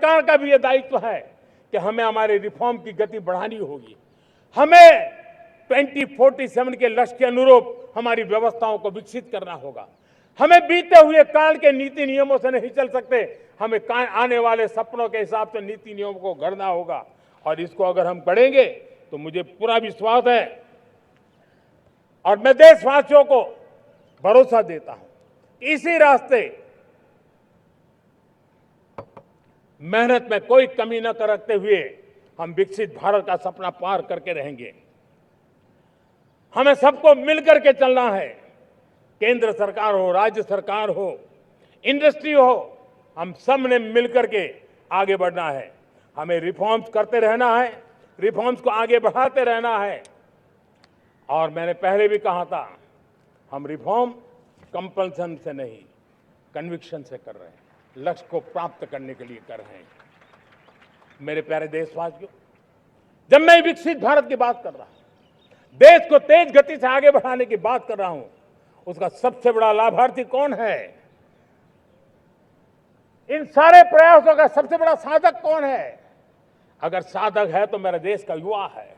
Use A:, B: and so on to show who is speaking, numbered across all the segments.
A: सरकार का भी ये दायित्व है कि हमें हमारे रिफॉर्म की गति बढ़ानी होगी। हमें 2047 के लक्ष्य के अनुरूप हमारी व्यवस्थाओं को विकसित करना होगा। हमें बीते हुए काल के नीति नियमों से नहीं चल सकते, हमें आने वाले सपनों के हिसाब से नीति नियमों को गढ़ना होगा। और इसको अगर हम करेंगे तो मुझे पूरा विश्वास है और मैं देशवासियों को भरोसा देता हूं, इसी रास्ते मेहनत में कोई कमी न करते हुए हम विकसित भारत का सपना पार करके रहेंगे। हमें सबको मिलकर के चलना है, केंद्र सरकार हो, राज्य सरकार हो, इंडस्ट्री हो, हम सब ने मिलकर के आगे बढ़ना है। हमें रिफॉर्म्स करते रहना है, रिफॉर्म्स को आगे बढ़ाते रहना है। और मैंने पहले भी कहा था, हम रिफॉर्म कंपल्सन से नहीं, कन्विक्शन से कर रहे हैं, लक्ष्य को प्राप्त करने के लिए कर रहे हैं। मेरे प्यारे देशवासियों, जब मैं विकसित भारत की बात कर रहा हूं, देश को तेज गति से आगे बढ़ाने की बात कर रहा हूं, उसका सबसे बड़ा लाभार्थी कौन है? इन सारे प्रयासों का सबसे बड़ा साधक कौन है? अगर साधक है तो मेरे देश का युवा है,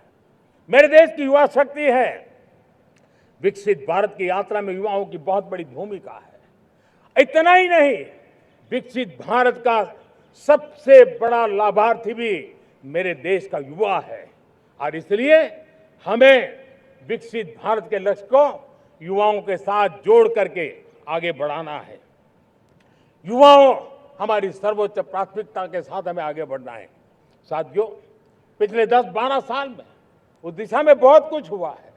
A: मेरे देश की युवा शक्ति है। विकसित भारत की यात्रा में युवाओं की बहुत बड़ी भूमिका है। इतना ही नहीं, विकसित भारत का सबसे बड़ा लाभार्थी भी मेरे देश का युवा है। और इसलिए हमें विकसित भारत के लक्ष्य को युवाओं के साथ जोड़ करके आगे बढ़ाना है। युवाओं हमारी सर्वोच्च प्राथमिकता के साथ हमें आगे बढ़ना है। साथियों, पिछले 10-12 साल में उस दिशा में बहुत कुछ हुआ है।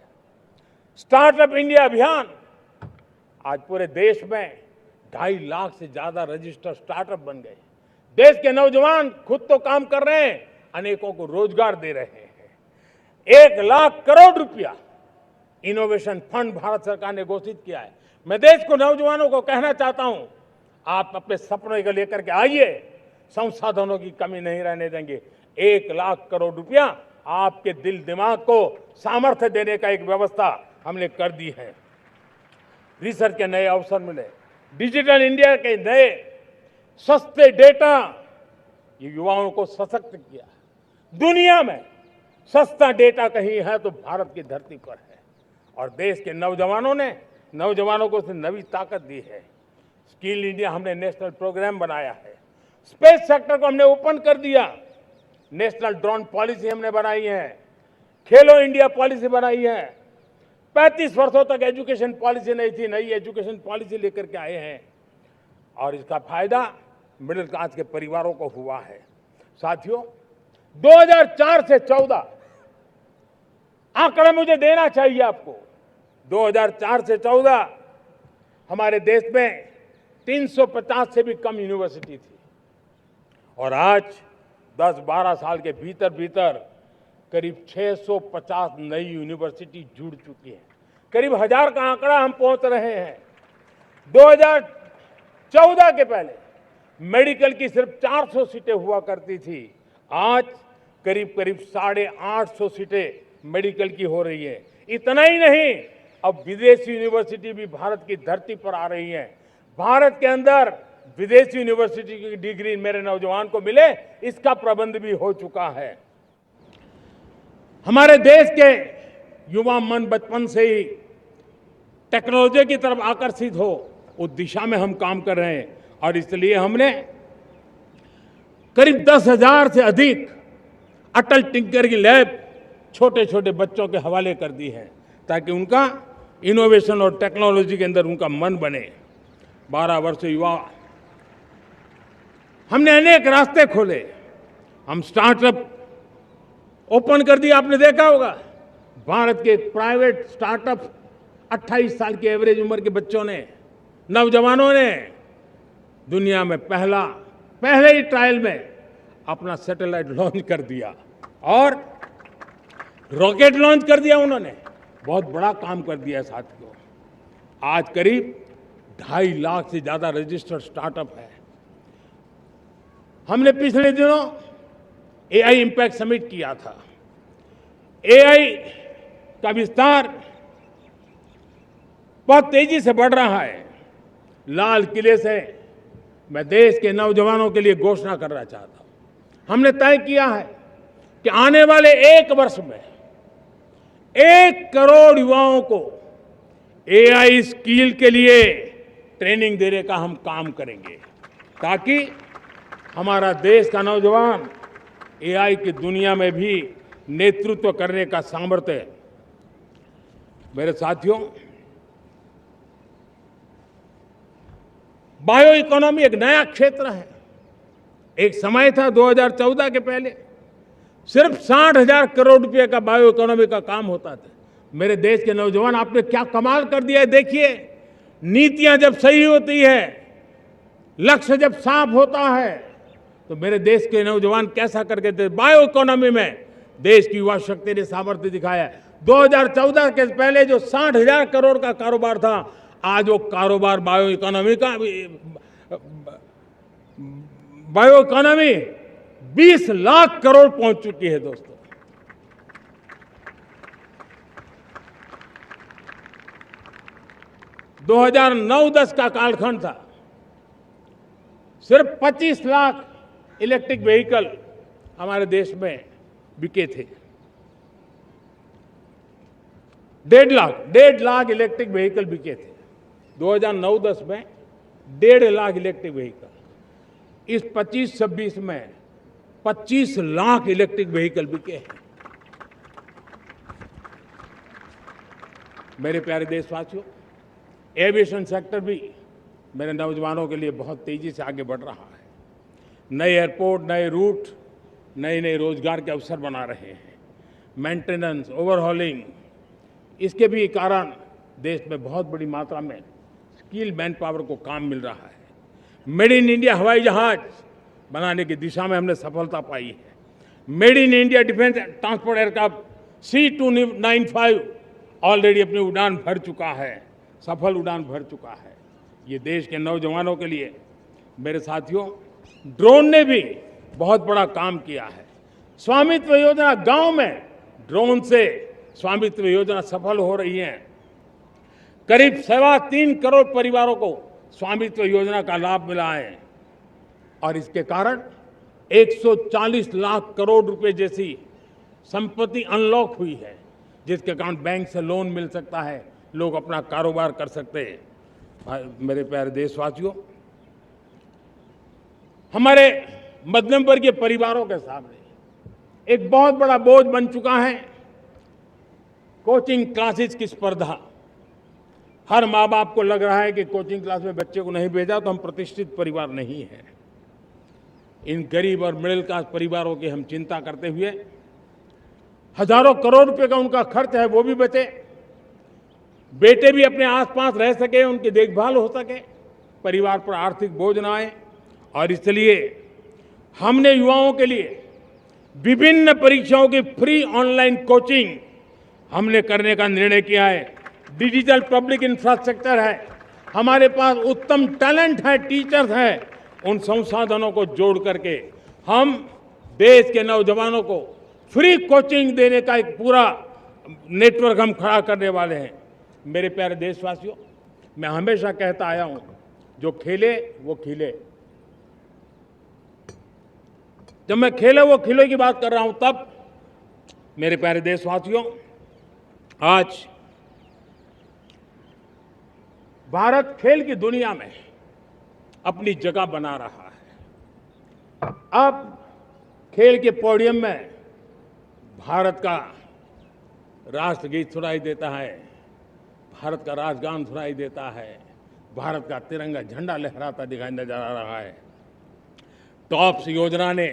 A: स्टार्टअप इंडिया अभियान, आज पूरे देश में 2.5 लाख से ज्यादा रजिस्टर्ड स्टार्टअप बन गए। देश के नौजवान खुद तो काम कर रहे हैं, अनेकों को रोजगार दे रहे हैं। 1 लाख करोड़ रुपया इनोवेशन फंड भारत सरकार ने घोषित किया है। मैं देश को, नौजवानों को कहना चाहता हूं, आप अपने सपनों को लेकर के आइए, संसाधनों की कमी नहीं रहने देंगे। 1 लाख करोड़ रुपया आपके दिल दिमाग को सामर्थ्य देने का एक व्यवस्था हमने कर दी है। रिसर्च के नए अवसर मिले, डिजिटल इंडिया के नए सस्ते डेटा, ये युवाओं को सशक्त किया। दुनिया में सस्ता डेटा कहीं है तो भारत की धरती पर है। और देश के नौजवानों को नई ताकत दी है। स्किल इंडिया हमने नेशनल प्रोग्राम बनाया है। स्पेस सेक्टर को हमने ओपन कर दिया। नेशनल ड्रोन पॉलिसी हमने बनाई है। खेलो इंडिया पॉलिसी बनाई है। 35 वर्षों तक एजुकेशन पॉलिसी नहीं थी, नई एजुकेशन पॉलिसी लेकर के आए हैं। और इसका फायदा मिडिल क्लास के परिवारों को हुआ है। साथियों, 2004 से 14 आंकड़ा मुझे देना चाहिए आपको। 2004 से 14 हमारे देश में 350 से भी कम यूनिवर्सिटी थी। और आज 10-12 साल के भीतर भीतर करीब 650 नई यूनिवर्सिटी जुड़ चुकी है। करीब 1000 का आंकड़ा हम पहुंच रहे हैं। 2014 के पहले मेडिकल की सिर्फ 400 सीटें हुआ करती थी। आज करीब 850 सीटें मेडिकल की हो रही है। इतना ही नहीं, अब विदेशी यूनिवर्सिटी भी भारत की धरती पर आ रही है। भारत के अंदर विदेशी यूनिवर्सिटी की डिग्री मेरे नौजवान को मिले, इसका प्रबंध भी हो चुका है। हमारे देश के युवा मन बचपन से ही टेक्नोलॉजी की तरफ आकर्षित हो, उस दिशा में हम काम कर रहे हैं। और इसलिए हमने करीब 10,000 से अधिक अटल टिंकरिंग लैब छोटे छोटे बच्चों के हवाले कर दी है, ताकि उनका इनोवेशन और टेक्नोलॉजी के अंदर उनका मन बने। 12 वर्ष युवा, हमने अनेक रास्ते खोले। हम स्टार्टअप ओपन कर दिया। आपने देखा होगा, भारत के प्राइवेट स्टार्टअप 28 साल की एवरेज उम्र के बच्चों ने, नौजवानों ने दुनिया में पहले ही ट्रायल में अपना सैटेलाइट लॉन्च कर दिया और रॉकेट लॉन्च कर दिया। उन्होंने बहुत बड़ा काम कर दिया साथियों। आज करीब 2.5 लाख से ज्यादा रजिस्टर्ड स्टार्टअप है। हमने पिछले दिनों एआई इंपैक्ट समिट किया था। एआई का विस्तार बहुत तेजी से बढ़ रहा है। लाल किले से मैं देश के नौजवानों के लिए घोषणा करना चाहता हूं, हमने तय किया है कि आने वाले 1 वर्ष में 1 करोड़ युवाओं को एआई स्किल के लिए ट्रेनिंग देने का हम काम करेंगे, ताकि हमारा देश का नौजवान एआई की दुनिया में भी नेतृत्व करने का सामर्थ्य। मेरे साथियों, बायो इकोनॉमी एक नया क्षेत्र है। एक समय था 2014 के पहले सिर्फ 60,000 करोड़ रुपए का बायो इकोनॉमी का काम होता था। मेरे देश के नौजवान, आपने क्या कमाल कर दिया है। देखिए, नीतियां जब सही होती है, लक्ष्य जब साफ होता है, तो मेरे देश के नौजवान कैसा करके बायो इकोनॉमी में देश की युवा शक्ति ने सामर्थ्य दिखाया है। 2014 के पहले जो 60,000 करोड़ का कारोबार था, आज वो कारोबार बायो इकोनॉमी 20 लाख करोड़ पहुंच चुकी है। दोस्तों, दो 2009-10 का कालखंड था, सिर्फ 25 लाख इलेक्ट्रिक व्हीकल हमारे देश में बिके थे। 1.5 लाख इलेक्ट्रिक व्हीकल बिके थे 2009-10 में। 1.5 लाख इलेक्ट्रिक व्हीकल। इस 25-26 में 25 लाख इलेक्ट्रिक व्हीकल बिके हैं। मेरे प्यारे देशवासियों, एविएशन सेक्टर भी मेरे नौजवानों के लिए बहुत तेजी से आगे बढ़ रहा है। नए एयरपोर्ट, नए रूट, नए नए रोजगार के अवसर बना रहे हैं। मेंटेनेंस, ओवरहॉलिंग, इसके भी कारण देश में बहुत बड़ी मात्रा में स्किल मैन पावर को काम मिल रहा है। मेड इन इंडिया हवाई जहाज बनाने की दिशा में हमने सफलता पाई है। Made in India defence transport aircraft C295 already अपनी उड़ान भर चुका है, सफल उड़ान भर चुका है। ये देश के नौजवानों के लिए, मेरे साथियों, ड्रोन ने भी बहुत बड़ा काम किया है। स्वामित्व योजना, गांव में ड्रोन से स्वामित्व योजना सफल हो रही है। करीब 3.25 करोड़ परिवारों को स्वामित्व योजना का लाभ मिला है और इसके कारण 140 लाख करोड़ रुपए जैसी संपत्ति अनलॉक हुई है, जिसके कारण बैंक से लोन मिल सकता है, लोग अपना कारोबार कर सकते हैं। मेरे प्यारे देशवासियों, हमारे मध्यम वर्गीय परिवारों के सामने एक बहुत बड़ा बोझ बन चुका है कोचिंग क्लासेस की स्पर्धा। हर माँ बाप को लग रहा है कि कोचिंग क्लास में बच्चे को नहीं भेजा तो हम प्रतिष्ठित परिवार नहीं है। इन गरीब और मिडिल क्लास परिवारों की हम चिंता करते हुए हजारों करोड़ रुपए का उनका खर्च है वो भी बचे, बेटे भी अपने आसपास रह सके, उनकी देखभाल हो सके, परिवार पर आर्थिक बोझ ना आए। और इसलिए हमने युवाओं के लिए विभिन्न परीक्षाओं की फ्री ऑनलाइन कोचिंग हमने करने का निर्णय किया है। डिजिटल पब्लिक इंफ्रास्ट्रक्चर है, हमारे पास उत्तम टैलेंट है, टीचर्स हैं, उन संसाधनों को जोड़ करके हम देश के नौजवानों को फ्री कोचिंग देने का एक पूरा नेटवर्क हम खड़ा करने वाले हैं। मेरे प्यारे देशवासियों, मैं हमेशा कहता आया हूं, जो खेले वो खिले। जब मैं खेले वो खिले की बात कर रहा हूं, तब मेरे प्यारे देशवासियों, आज भारत खेल की दुनिया में अपनी जगह बना रहा है। अब खेल के पोडियम में भारत का राष्ट्रगीत सुनाई देता है, भारत का राष्ट्रगान सुनाई देता है, भारत का तिरंगा झंडा लहराता दिखाई नजर आ रहा है। टॉप्स योजना ने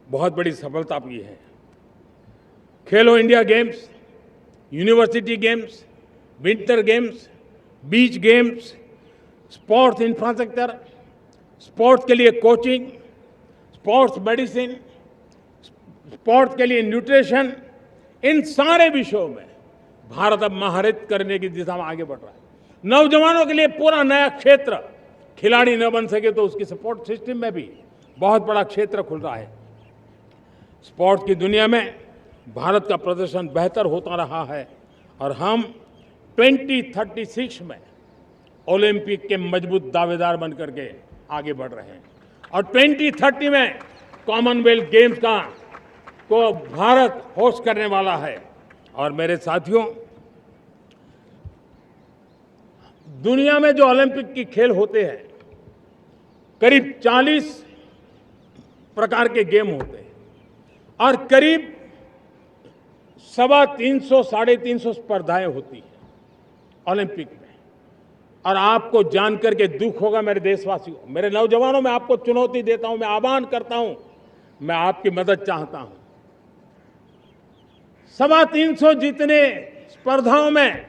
A: बहुत बड़ी सफलता पाई है। खेलो India games, university games, winter games, beach games, sports infrastructure, sports के लिए कोचिंग, स्पोर्ट्स मेडिसिन, स्पोर्ट्स के लिए न्यूट्रिशन, इन सारे विषयों में भारत अब महारत करने की दिशा में आगे बढ़ रहा है। नौजवानों के लिए पूरा नया क्षेत्र, खिलाड़ी न बन सके तो उसकी सपोर्ट सिस्टम में भी बहुत बड़ा क्षेत्र खुल रहा है। स्पोर्ट्स की दुनिया में भारत का प्रदर्शन बेहतर होता रहा है और हम 2036 में ओलंपिक के मजबूत दावेदार बनकर के आगे बढ़ रहे हैं और 2030 में कॉमनवेल्थ गेम्स का को भारत होस्ट करने वाला है। और मेरे साथियों, दुनिया में जो ओलंपिक की खेल होते हैं, करीब 40 प्रकार के गेम होते हैं और करीब 350 साढ़े 350 स्पर्धाएं होती हैं ओलंपिक में। और आपको जानकर के दुख होगा मेरे देशवासियों, मेरे नौजवानों, मैं आपको चुनौती देता हूं, मैं आह्वान करता हूं, मैं आपकी मदद चाहता हूं। 350 जितने स्पर्धाओं में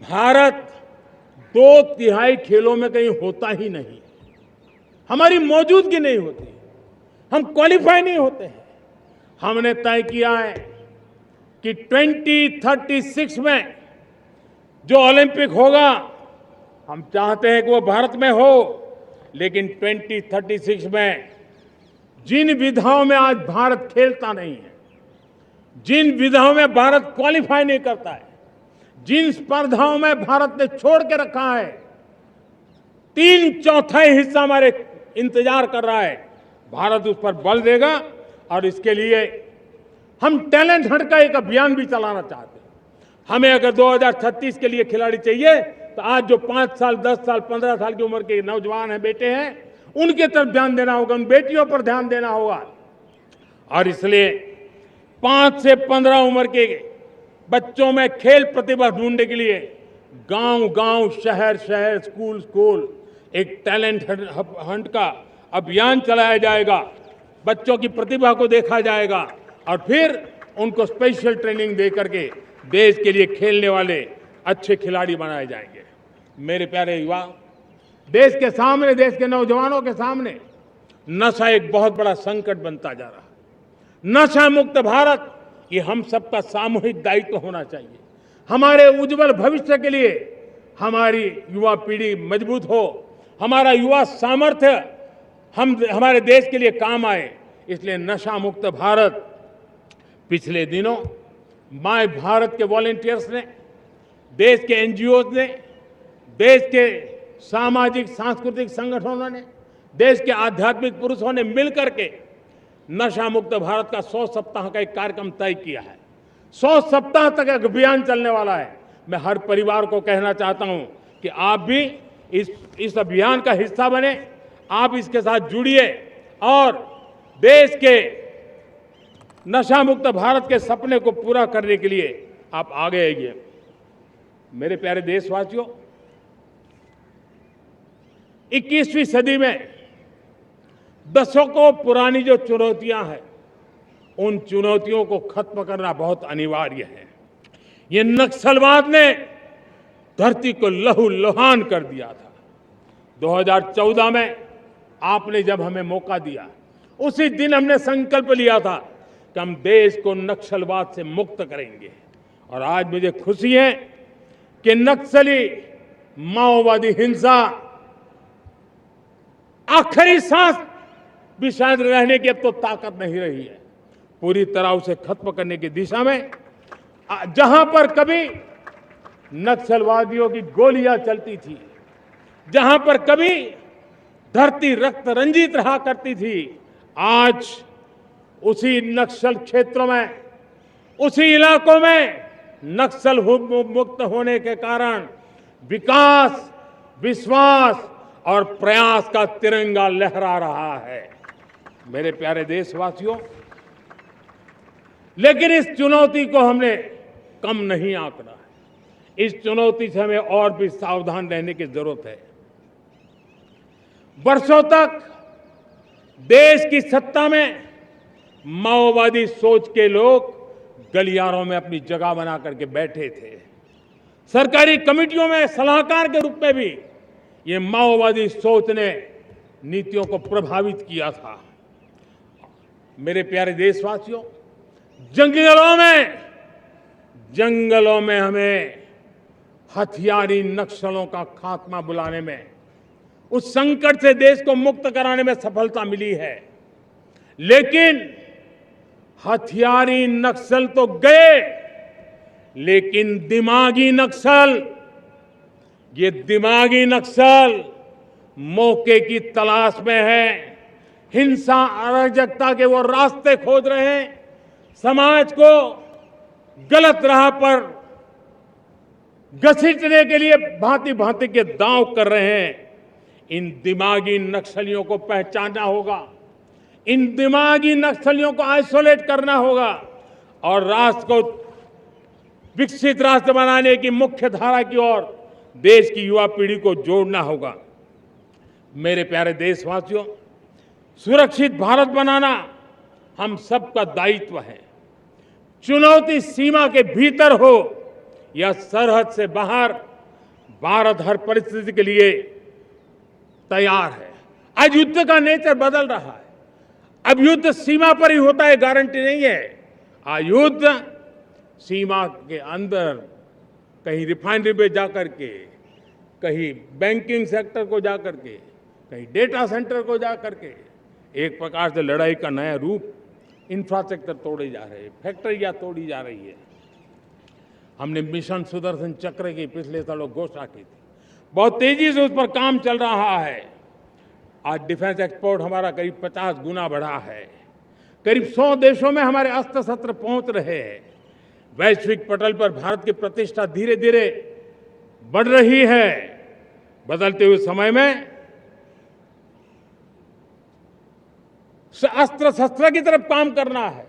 A: भारत 2/3 खेलों में कहीं होता ही नहीं, हमारी मौजूदगी नहीं होती, हम क्वालिफाई नहीं होते हैं। हमने तय किया है कि 2036 में जो ओलंपिक होगा, हम चाहते हैं कि वो भारत में हो, लेकिन 2036 में जिन विधाओं में आज भारत खेलता नहीं है, जिन विधाओं में भारत क्वालिफाई नहीं करता है, जिन स्पर्धाओं में भारत ने छोड़ के रखा है, 3/4 हिस्सा हमारे इंतजार कर रहा है। भारत उस पर बल देगा और इसके लिए हम टैलेंट हंट का एक अभियान भी चलाना चाहते हैं। हमें अगर 2036 के लिए खिलाड़ी चाहिए तो आज जो 5 साल, 10 साल, 15 साल की उम्र के नौजवान हैं, बेटे हैं, उनके तरफ ध्यान देना होगा, उन बेटियों पर ध्यान देना होगा। और इसलिए 5 से 15 उम्र के बच्चों में खेल प्रतिभा ढूंढने के लिए गांव-गांव, शहर-शहर, स्कूल-स्कूल एक टैलेंट हंट का अभियान चलाया जाएगा। बच्चों की प्रतिभा को देखा जाएगा और फिर उनको स्पेशल ट्रेनिंग दे करके देश के लिए खेलने वाले अच्छे खिलाड़ी बनाए जाएंगे। मेरे प्यारे युवा, देश के सामने, देश के नौजवानों के सामने नशा एक बहुत बड़ा संकट बनता जा रहा है। नशा मुक्त भारत ये हम सबका सामूहिक दायित्व होना चाहिए। हमारे उज्जवल भविष्य के लिए हमारी युवा पीढ़ी मजबूत हो, हमारा युवा सामर्थ्य हमारे देश के लिए काम आए, इसलिए नशा मुक्त भारत। पिछले दिनों माय भारत के वॉलंटियर्स ने, देश के एनजीओज ने, देश के सामाजिक सांस्कृतिक संगठनों ने, देश के आध्यात्मिक पुरुषों ने मिलकर के नशा मुक्त भारत का 100 सप्ताह का एक कार्यक्रम तय किया है। 100 सप्ताह तक एक अभियान चलने वाला है। मैं हर परिवार को कहना चाहता हूं कि आप भी इस अभियान का हिस्सा बने, आप इसके साथ जुड़िए और देश के नशा मुक्त भारत के सपने को पूरा करने के लिए आप आगे आइए। मेरे प्यारे देशवासियों, 21वीं सदी में दशकों पुरानी जो चुनौतियां हैं, उन चुनौतियों को खत्म करना बहुत अनिवार्य है। ये नक्सलवाद ने धरती को लहूलुहान कर दिया था। 2014 में आपने जब हमें मौका दिया, उसी दिन हमने संकल्प लिया था कि हम देश को नक्सलवाद से मुक्त करेंगे। और आज मुझे खुशी है कि नक्सली माओवादी हिंसा आखिरी सांस भी शायद रहने की अब तो ताकत नहीं रही है। पूरी तरह उसे खत्म करने की दिशा में जहां पर कभी नक्सलवादियों की गोलियां चलती थी, जहां पर कभी धरती रक्त रंजित रहा करती थी, आज उसी नक्सल क्षेत्रों में, उसी इलाकों में नक्सल मुक्त होने के कारण विकास, विश्वास और प्रयास का तिरंगा लहरा रहा है। मेरे प्यारे देशवासियों, लेकिन इस चुनौती को हमने कम नहीं आंकना है। इस चुनौती से हमें और भी सावधान रहने की जरूरत है। वर्षों तक देश की सत्ता में माओवादी सोच के लोग गलियारों में अपनी जगह बना करके बैठे थे। सरकारी कमेटियों में सलाहकार के रूप में भी ये माओवादी सोच ने नीतियों को प्रभावित किया था। मेरे प्यारे देशवासियों, जंगलों में हमें हथियारी नक्सलों का खात्मा बुलाने में, उस संकट से देश को मुक्त कराने में सफलता मिली है। लेकिन हथियारी नक्सल तो गए, लेकिन दिमागी नक्सल, ये दिमागी नक्सल मौके की तलाश में है हिंसा अराजकता के वो रास्ते खोज रहे हैं, समाज को गलत राह पर घसीटने के लिए भांति भांति के दांव कर रहे हैं। इन दिमागी नक्सलियों को पहचानना होगा, इन दिमागी नक्सलियों को आइसोलेट करना होगा और राष्ट्र को विकसित राष्ट्र बनाने की मुख्य धारा की ओर देश की युवा पीढ़ी को जोड़ना होगा। मेरे प्यारे देशवासियों, सुरक्षित भारत बनाना हम सबका दायित्व है। चुनौती सीमा के भीतर हो या सरहद से बाहर, भारत हर परिस्थिति के लिए तैयार है। आज युद्ध का नेचर बदल रहा है। अब युद्ध सीमा पर ही होता है, गारंटी नहीं है। आज युद्ध सीमा के अंदर, कहीं रिफाइनरी पे जाकर के, कहीं बैंकिंग सेक्टर को जाकर के, कहीं डेटा सेंटर को जाकर के, एक प्रकार से लड़ाई का नया रूप, इंफ्रास्ट्रक्चर तोड़े जा रहे हैं, फैक्ट्रियां तोड़ी जा रही है। हमने मिशन सुदर्शन चक्र की पिछले सालों घोषणा की थी, बहुत तेजी से उस पर काम चल रहा है। आज डिफेंस एक्सपोर्ट हमारा करीब 50 गुना बढ़ा है। करीब 100 देशों में हमारे अस्त्र शस्त्र पहुंच रहे हैं। वैश्विक पटल पर भारत की प्रतिष्ठा धीरे धीरे बढ़ रही है। बदलते हुए समय में अस्त्र शस्त्र की तरफ काम करना है,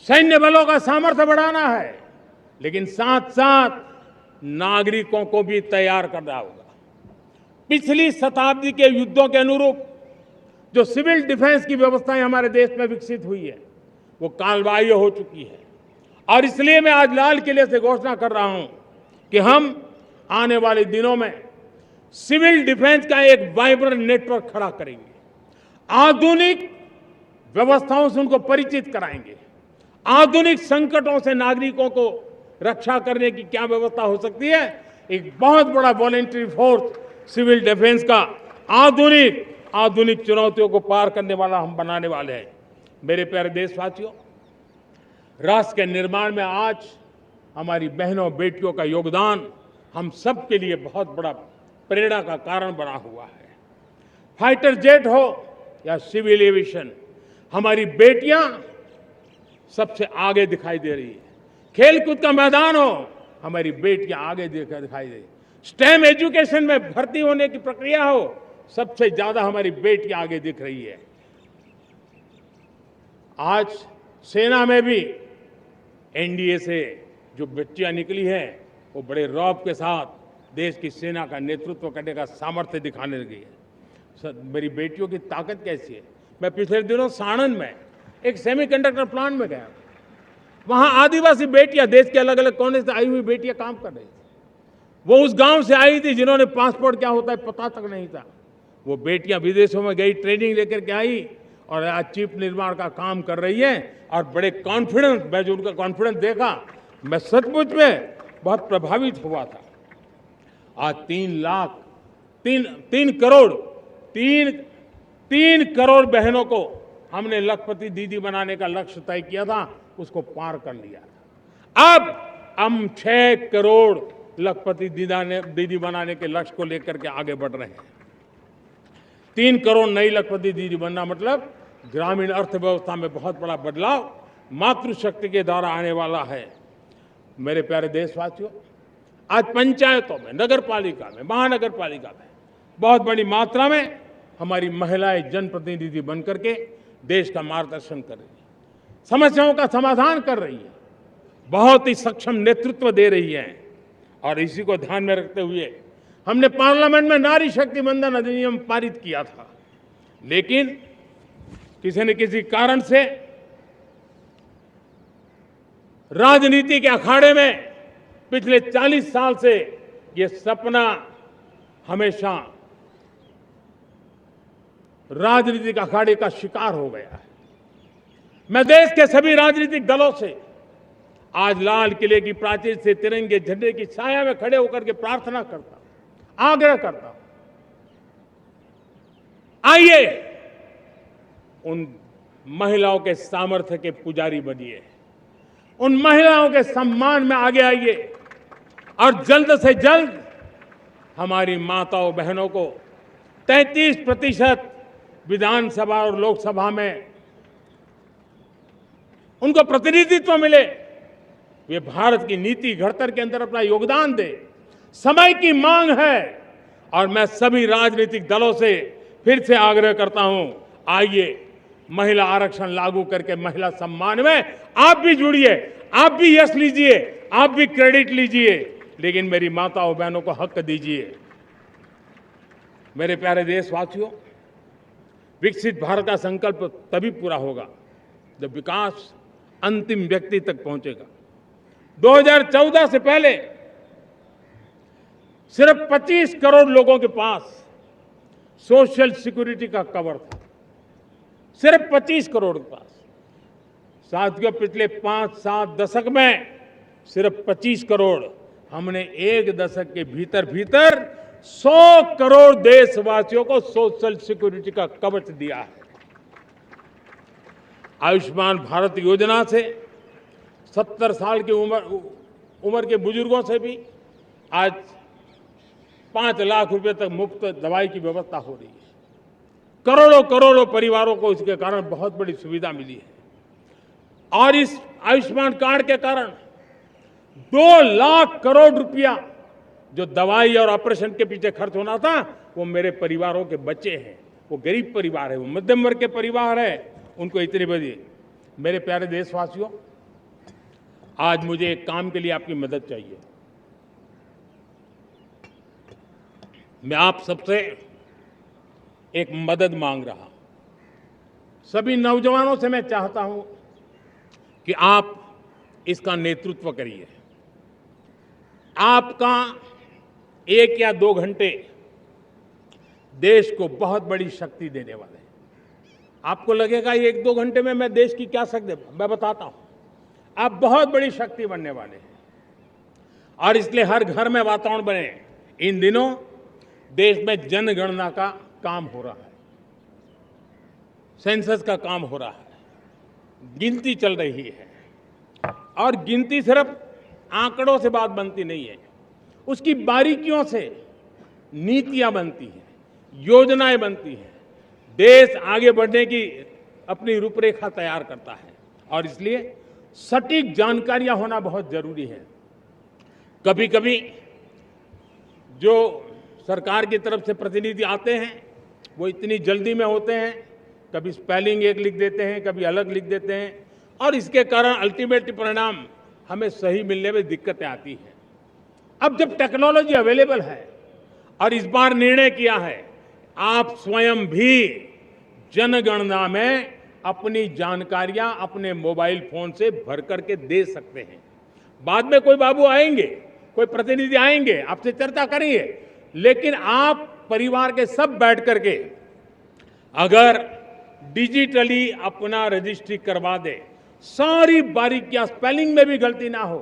A: सैन्य बलों का सामर्थ्य बढ़ाना है, लेकिन साथ साथ नागरिकों को भी तैयार करना होगा। पिछली शताब्दी के युद्धों के अनुरूप जो सिविल डिफेंस की व्यवस्थाएं हमारे देश में विकसित हुई है, वो कालबाह्य हो चुकी है। और इसलिए मैं आज लाल किले से घोषणा कर रहा हूं कि हम आने वाले दिनों में सिविल डिफेंस का एक वाइब्रेंट नेटवर्क खड़ा करेंगे। आधुनिक व्यवस्थाओं से उनको परिचित कराएंगे। आधुनिक संकटों से नागरिकों को रक्षा करने की क्या व्यवस्था हो सकती है, एक बहुत बड़ा वॉलेंटरी फोर्स सिविल डिफेंस का आधुनिक चुनौतियों को पार करने वाला हम बनाने वाले हैं। मेरे प्यारे देशवासियों, राष्ट्र के निर्माण में आज हमारी बहनों बेटियों का योगदान हम सब के लिए बहुत बड़ा प्रेरणा का कारण बना हुआ है। फाइटर जेट हो या सिविल एविएशन, हमारी बेटियां सबसे आगे दिखाई दे रही है। खेलकूद का मैदान हो, हमारी बेटियां आगे दिखाई दे रही है। स्टेम एजुकेशन में भर्ती होने की प्रक्रिया हो, सबसे ज्यादा हमारी बेटियां आगे दिख रही है। आज सेना में भी एनडीए से जो बच्चियां निकली हैं, वो बड़े रौब के साथ देश की सेना का नेतृत्व करने का सामर्थ्य दिखाने लगी है। मेरी बेटियों की ताकत कैसी है। मैं पिछले दिनों साणंद में एक सेमीकंडक्टर प्लांट में गया, वहां आदिवासी बेटियां, देश के अलग अलग कोने से आई हुई बेटियां काम कर रही थी। वो उस गांव से आई थी जिन्होंने पासपोर्ट क्या होता है पता तक नहीं था। वो बेटियां विदेशों में गई, ट्रेनिंग लेकर के आई और आज चिप निर्माण का काम कर रही है और बड़े कॉन्फिडेंस, मैं जो उनका कॉन्फिडेंस देखा, मैं सचमुच में बहुत प्रभावित हुआ था। आज 3 करोड़ बहनों को हमने लखपति दीदी बनाने का लक्ष्य तय किया था, उसको पार कर लिया। अब हम 6 करोड़ लखपति दीदी बनाने के लक्ष्य को लेकर के आगे बढ़ रहे हैं। 3 करोड़ नई लखपति दीदी बनना मतलब ग्रामीण अर्थव्यवस्था में बहुत बड़ा बदलाव मातृशक्ति के द्वारा आने वाला है। मेरे प्यारे देशवासियों, आज पंचायतों में, नगर पालिका में, महानगर पालिका में बहुत बड़ी मात्रा में हमारी महिलाएं जनप्रतिनिधि बनकर के देश का मार्गदर्शन कर रही है, समस्याओं का समाधान कर रही है, बहुत ही सक्षम नेतृत्व दे रही है। और इसी को ध्यान में रखते हुए हमने पार्लियामेंट में नारी शक्ति वंदन अधिनियम पारित किया था, लेकिन किसी न किसी कारण से राजनीति के अखाड़े में पिछले 40 साल से ये सपना हमेशा राजनीतिक अखाड़े का शिकार हो गया है। मैं देश के सभी राजनीतिक दलों से आज लाल किले की प्राचीर से तिरंगे झंडे की छाया में खड़े होकर के प्रार्थना करता हूं, आग्रह करता हूं, आइए उन महिलाओं के सामर्थ्य के पुजारी बनिए, उन महिलाओं के सम्मान में आगे आइए और जल्द से जल्द हमारी माताओं बहनों को 33% विधानसभा और लोकसभा में उनको प्रतिनिधित्व मिले, वे भारत की नीति घड़तर के अंदर अपना योगदान दे। समय की मांग है और मैं सभी राजनीतिक दलों से फिर से आग्रह करता हूं, आइए महिला आरक्षण लागू करके महिला सम्मान में आप भी जुड़िए, आप भी यश लीजिए, आप भी क्रेडिट लीजिए, लेकिन मेरी माताओं बहनों को हक दीजिए। मेरे प्यारे देशवासियों, विकसित भारत का संकल्प तभी पूरा होगा जब विकास अंतिम व्यक्ति तक पहुंचेगा। 2014 से पहले सिर्फ 25 करोड़ लोगों के पास सोशल सिक्योरिटी का कवर था, सिर्फ 25 करोड़ के पास। साथियों, पिछले 5-7 दशक में सिर्फ 25 करोड़, हमने एक दशक के भीतर भीतर 100 करोड़ देशवासियों को सोशल सिक्योरिटी का कवच दिया है। आयुष्मान भारत योजना से 70 साल की उम्र के बुजुर्गों से भी आज 5 लाख रुपए तक मुफ्त दवाई की व्यवस्था हो रही है। करोड़ों करोड़ों परिवारों को इसके कारण बहुत बड़ी सुविधा मिली है। और इस आयुष्मान कार्ड के कारण 2 लाख करोड़ रुपया जो दवाई और ऑपरेशन के पीछे खर्च होना था, वो मेरे परिवारों के बच्चे हैं। वो गरीब परिवार है, वो मध्यम वर्ग के परिवार है, उनको इतनी बड़ी। मेरे प्यारे देशवासियों, आज मुझे एक काम के लिए आपकी मदद चाहिए। मैं आप सबसे एक मदद मांग रहा हूं। सभी नौजवानों से मैं चाहता हूं कि आप इसका नेतृत्व करिए। आपका 1 या 2 घंटे देश को बहुत बड़ी शक्ति देने वाले हैं। आपको लगेगा 1-2 घंटे में मैं देश की क्या शक्ति, मैं बताता हूं, आप बहुत बड़ी शक्ति बनने वाले हैं। और इसलिए हर घर में वातावरण बने। इन दिनों देश में जनगणना का काम हो रहा है, सेंसस का काम हो रहा है, गिनती चल रही है। और गिनती सिर्फ आंकड़ों से बात बनती नहीं है, उसकी बारीकियों से नीतियां बनती हैं, योजनाएं बनती हैं। देश आगे बढ़ने की अपनी रूपरेखा तैयार करता है और इसलिए सटीक जानकारियां होना बहुत जरूरी है। कभी कभी जो सरकार की तरफ से प्रतिनिधि आते हैं वो इतनी जल्दी में होते हैं, कभी स्पेलिंग एक लिख देते हैं, कभी अलग लिख देते हैं, और इसके कारण अल्टीमेट परिणाम हमें सही मिलने में दिक्कतें आती हैं। अब जब टेक्नोलॉजी अवेलेबल है और इस बार निर्णय किया है, आप स्वयं भी जनगणना में अपनी जानकारियां अपने मोबाइल फोन से भर करके दे सकते हैं। बाद में कोई बाबू आएंगे, कोई प्रतिनिधि आएंगे, आपसे चर्चा करेंगे, लेकिन आप परिवार के सब बैठ करके अगर डिजिटली अपना रजिस्ट्री करवा दे, सारी बारीकियां, स्पेलिंग में भी गलती ना हो,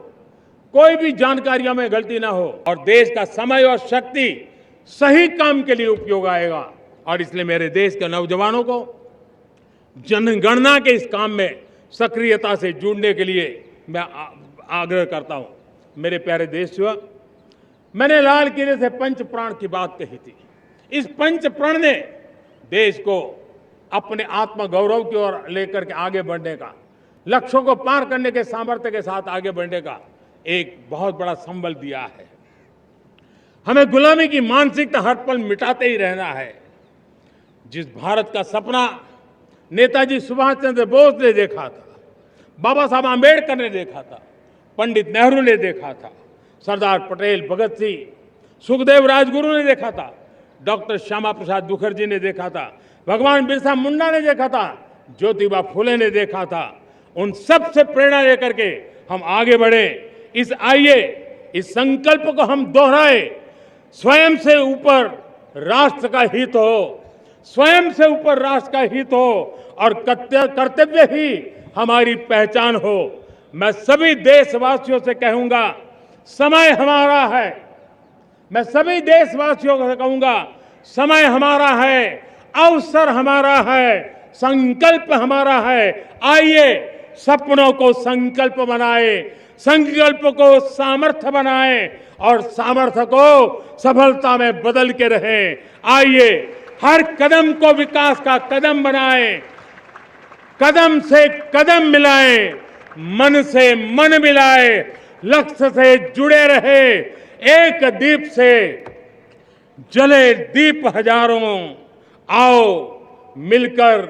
A: कोई भी जानकारियों में गलती ना हो, और देश का समय और शक्ति सही काम के लिए उपयोग आएगा। और इसलिए मेरे देश के नौजवानों को जनगणना के इस काम में सक्रियता से जुड़ने के लिए मैं आग्रह करता हूं। मेरे प्यारे देशवासियों, मैंने लाल किले से पंच प्राण की बात कही थी। इस पंच प्राण ने देश को अपने आत्मगौरव की ओर लेकर के आगे बढ़ने का, लक्ष्यों को पार करने के सामर्थ्य के साथ आगे बढ़ने का एक बहुत बड़ा संबल दिया है। हमें गुलामी की मानसिकता हर पल मिटाते ही रहना है। जिस भारत का सपना नेताजी सुभाष चंद्र बोस ने देखा था, बाबा साहब आंबेडकर ने देखा था, पंडित नेहरू ने देखा था, सरदार पटेल, भगत सिंह, सुखदेव राजगुरु ने देखा था, डॉक्टर श्यामा प्रसाद मुखर्जी ने देखा था, भगवान बिरसा मुंडा ने देखा था, ज्योतिबा फुले ने देखा था, उन सब से प्रेरणा लेकर के हम आगे बढ़े। आइए इस संकल्प को हम दोहराए, स्वयं से ऊपर राष्ट्र का हित हो, स्वयं से ऊपर राष्ट्र का हित हो और कर्तव्य ही हमारी पहचान हो। मैं सभी देशवासियों से कहूंगा, समय हमारा है। मैं सभी देशवासियों से कहूंगा, समय हमारा है, अवसर हमारा है, संकल्प हमारा है। आइए सपनों को संकल्प बनाए, संकल्प को सामर्थ्य बनाए और सामर्थ्य को सफलता में बदल के रहें। आइए हर कदम को विकास का कदम बनाएं, कदम से कदम मिलाएं, मन से मन मिलाए, लक्ष्य से जुड़े रहे, एक दीप से जले दीप हजारों। आओ मिलकर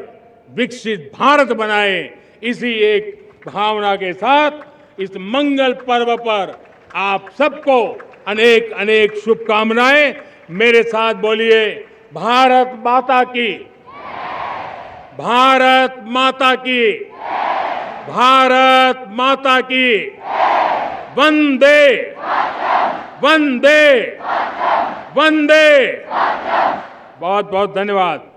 A: विकसित भारत बनाएं। इसी एक भावना के साथ इस मंगल पर्व पर आप सबको अनेक अनेक शुभकामनाएं। मेरे साथ बोलिए, भारत माता की, भारत माता की, भारत माता की, वंदे वंदे वंदे। बहुत बहुत धन्यवाद।